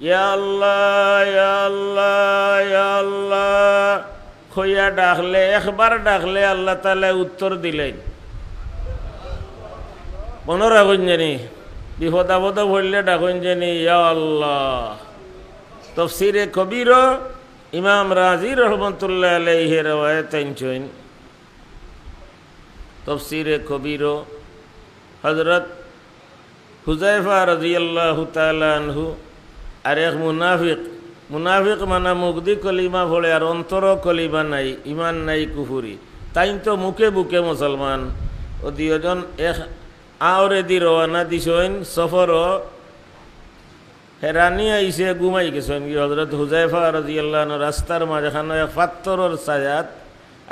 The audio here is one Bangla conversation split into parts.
ইয়া আল্লাহ ইয়া আল্লাহ ইয়া আল্লাহ কইয়া ডাকলে, একবার ডাকলে আল্লাহ তাআলা উত্তর দিলেন। মনে রাখুন জানি, বিপদ আপদ পড়লে ডাকুন জানি ইয়া আল্লাহ। তফসিরে কবির ইমাম রাজি রহমতুল্লাহ আলাইহি রওয়ায়াত আনছেন। তফসিরে কবির হযরত হুযায়ফা রাদিয়াল্লাহু তাআলা আনহু আর এক মুনাফিক মানে মুখদি কলিমা পড়ে আর অন্তর কলিমা নাই, ইমান নাই, কুফুরি। তাই তো মুখে বুকে মুসলমান। ও দুজন এক আওরে দি রওনা দিছেন সফর, হেরানি আইসে ঘুমাই গেছেন কি হযরত হুযায়ফা রাদিয়াল্লাহু আনহু রাস্তার মাঝখানে এক পাত্তরের ছায়াত,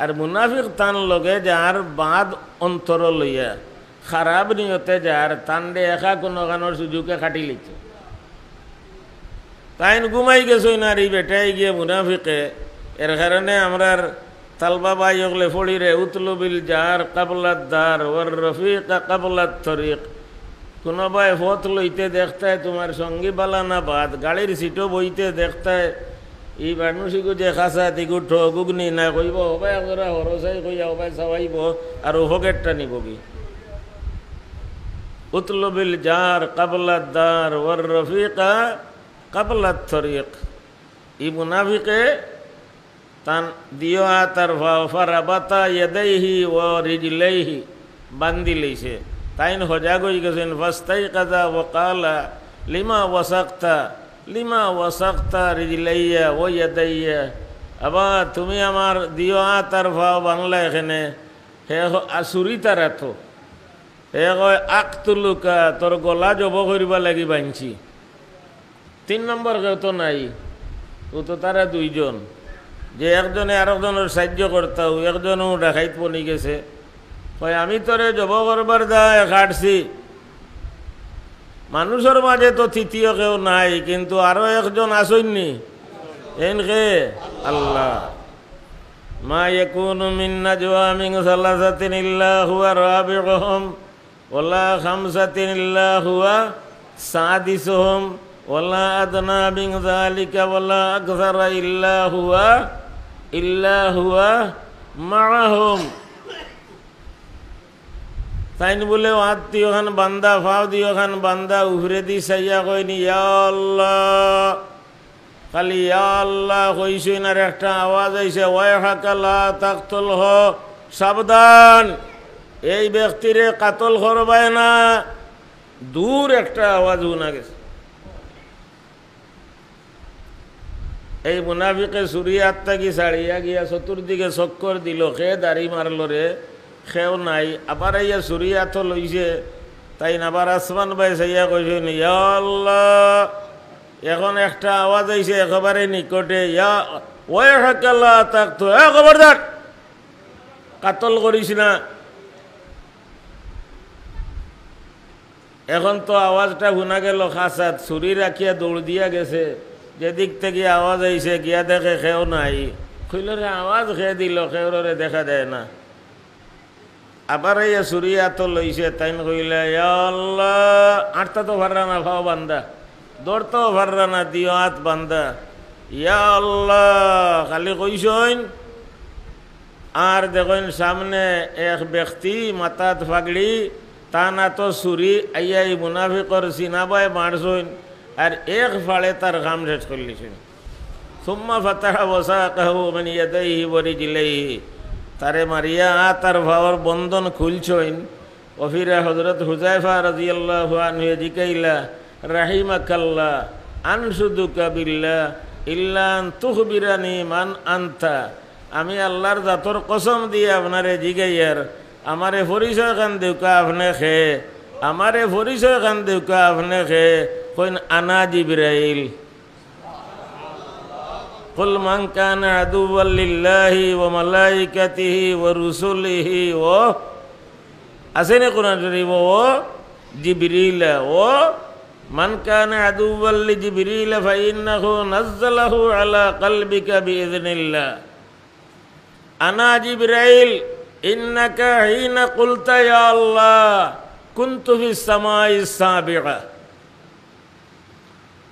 আর মুনাফিক তান লগে যার বাদ অন্তর লইয়া খারাপ নিয়তে যার তান্ডে একা কোনো গানোর সুযোগে খাটি লিখছে। তাই ঘুমাই গেছেন আর এই বেটাই গিয়ে মুনাফিকে। এর কারণে আমরার তালবা বাই ওগলে ফড়ি রে উতলুবিল জার কাবলাত দার ওর রফিকা কাবলাত তরিক। কোনো ভাই ফত লইতে দেখতায় তোমার সঙ্গী বালানা বাদ, গাড়ির সিটও বইতে দেখতায় এই মানুষিকু যে খাসা তিকু ঠগুগনি না কইব হবাই ওরা হরসাই কইয়া হবাই চাওয়াইব আর হকেটটা নিব কি। উতলুবিল জার কাবলাত দার ওর রফিকা কাবলাত তরিক। ই মুনাফিকে তান দিও তার ফারাবাতা ইয়াদাইহি ওয়া রিজলাইহি বান্ধি লইছে। তাইন হজাগ হয়ে গেছেন। ফাস্তাই কাজা ও কালা লিমা ওয়াসাক্তা রিজলাইয়া ও ইয়াদাইয়া। আবার তুমি আমার দিও তার ভাও বাংলা এখানে হে আসুরি তার এত হে কয় আকতুলুকা, তোর গলা জব করিবা লাগি বাঞ্ছি। 3 নম্বর কেউ তো নাই, ও তো তারা দুইজন, যে একজনে আরেকজনের সাহায্য করতাও, একজনও দেখাইত বনি গেছে। কয় আমি তোরে জব করবার দায় কাটছি। মানুষের মাঝে তো তৃতীয় কেউ নাই, কিন্তু আরো একজন আসেননি, এনকে আল্লাহ। মা ইয়াকুনু মিন নাজওয়া মিন সালাসাতিন ইল্লা হুয়া রাবিউহুম ওয়ালা খামসাতিন ইল্লা হুয়া সাদিসুহুম ওয়ালা আদনা মিন যালিকা ওয়ালা আকসারা ইল্লা হুয়া মাআহুম। তাইন বলে হাত দিও খান বান্দা, ফাও দিও খান বান্দা, উফরে দি সাইয়া কইনি ইয়া আল্লাহ। খালি ইয়া আল্লাহ কইছেন আর একটা আওয়াজ আইছে ওয়াইহাকা লা তাকতুলহ, সাবধান এই ব্যক্তিরে কাতল করবাই না। দূর একটা আওয়াজ শোনা গেছে। এই মুনাফিকে সুরিয়াত থাকি ছাড়িয়া গিয়া চতুর্দিকে চক্কর দিল, খে দাড়ি মারল রে, খেও নাই। আবার ইয়া সুরিয়াত লইছে। তাই আবার আসমান বাই সাইয়া কইছেন ইয়া আল্লাহ। এখন একটা আওয়াজ আইছে একেবারে নিকটে, ইয়া ওয়াইহাকা লা তাকতুল, খবরদার কাতল করিস না। এখন তো আওয়াজটা শোনা গেল খাসাত, ছুরি রাখিয়া দৌড় দিয়া গেছে। যেদিক থেকে আওয়াজ আইছে গিয়া দেখে খেও নাই। খুইলরে আওয়াজ খেয়ে দিল, খেউরে দেখা দেয় না। আবার ইয়া সুরিয়া তো লইছে। তাইন কইলে ইয়া আল্লাহ, আটটা তো ভাররা না, ভাও বান্দা দৌড়তেও ভাররা না, দিও হাত বান্দা ইয়া আল্লাহ খালি কইসইন। আর দেখেন সামনে এক ব্যক্তি মাথাত ফাগড়ি, তা না তো ছুরি আইয়া এই মুনাফিকর সিনাবাই মারছইন আর এক ফাড়ে তার ঘাম শেষ করলিছেন। সুম্মা ফাতাহা ওয়াসাকাহু মিন ইয়াদাইহি ওয়া রিজলাইহি, তারে মারিয়া তার ভাওয়ার বন্ধন খুলছইন। ওফিরা হযরত হুযায়ফা রাদিয়াল্লাহু আনহু জিকাইলা রাহিমাকাল্লাহ আনশুদুকা বিল্লাহ ইল্লা আন তুখবিরানি মান আনতা। আমি আল্লাহর জাতর কসম দিয়ে আপনারে জিগাইয়ার, আমারে পরিচয় খান দেউকা আপনি খে, আমারে পরিচয় খান দেউকা আপনি খে। কইন আনা জিবরাইল। কুল মান কানা আদুওয়াল লিল্লাহি ওয়া মালাইকাতিহি ওয়া রুসুলিহি ওয়া আসেনে কোরআন শরীফ ও জিবরিল ও মান কানা আদুওয়াল লিজিবরিল ফাইন্নাহু নাযালাহু আলা কলবিকা বিইذনিল্লাহ। আনা জিবরাইল ইন্নাকা হিনা কুলতা ইয়া আল্লাহ কুনতু ফিস সামাইস সাবিআ।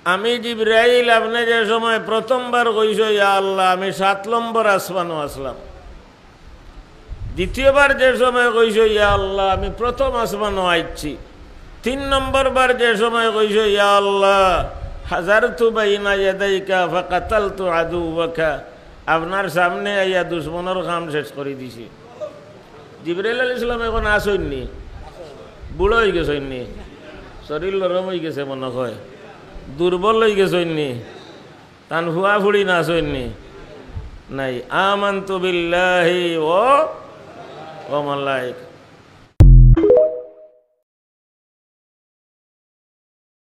আমি জিবরাইল আপনি যে সময় প্রথমবার কইস ইয়া আল্লাহ, আমি 7 নম্বর আসমানও আসলাম। দ্বিতীয়বার যে সময় কইস ইয়া আল্লাহ, আমি প্রথম আসমানও আইছি। 3 নম্বর বার যে সময় কইস ইয়া আল্লাহ, হাজারতু বাইনা ইয়াদাইকা ফাকাতালতু আদুওয়াকা, আপনার সামনে আইয়া দুশ্মনের কাম শেষ করে দিছি। জিবরাইল আলাইহিস সালাম এখন আসেননি, বুড়ো হয়ে গেছেননি, শরীর নরম হয়ে গেছে, মনে হয় দুর্বল হয়ে গেছেননি, তান হুয়া ফুড়ি না আসেননি নাই। আমানতু বিল্লাহি ওয়া মালাইকা,